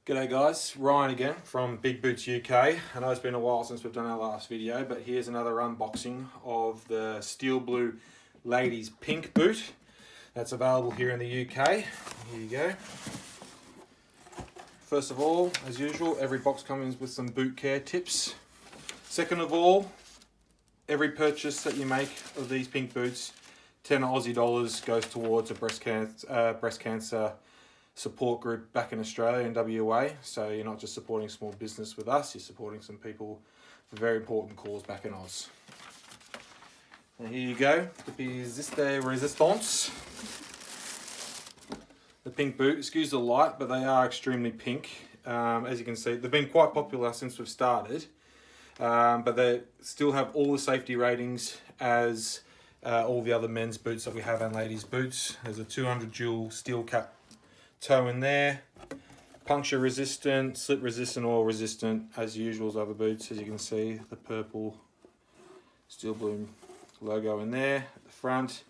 G'day guys, Ryan again from Big Boots UK. I know it's been a while since we've done our last video, but here's another unboxing of the Steel Blue Ladies Pink boot that's available here in the UK. Here you go. First of all, as usual, every box comes with some boot care tips. Second of all, every purchase that you make of these pink boots, 10 Aussie dollars goes towards a breast cancer support group back in Australia in WA. So you're not just supporting small business with us, you're supporting some people for a very important cause back in Oz. And here you go, the Resistance. The pink boot, excuse the light, but they are extremely pink. As you can see, they've been quite popular since we've started, but they still have all the safety ratings as all the other men's boots that we have and ladies' boots. There's a 200 dual steel cap toe in there, puncture resistant, slip resistant, oil resistant, as usual as other boots. As you can see, the purple Steel Blue logo in there at the front.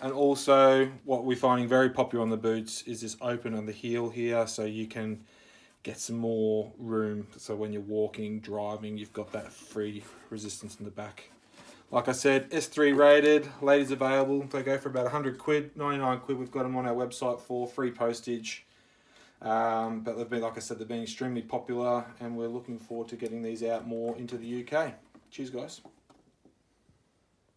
And also what we're finding very popular on the boots is this open on the heel here, so you can get some more room, so when you're walking, driving, you've got that free resistance in the back. Like I said, S3 rated, ladies available. They go for about 100 quid, 99 quid. We've got them on our website for free postage. But they've been, like I said, they've been extremely popular, and we're looking forward to getting these out more into the UK. Cheers, guys.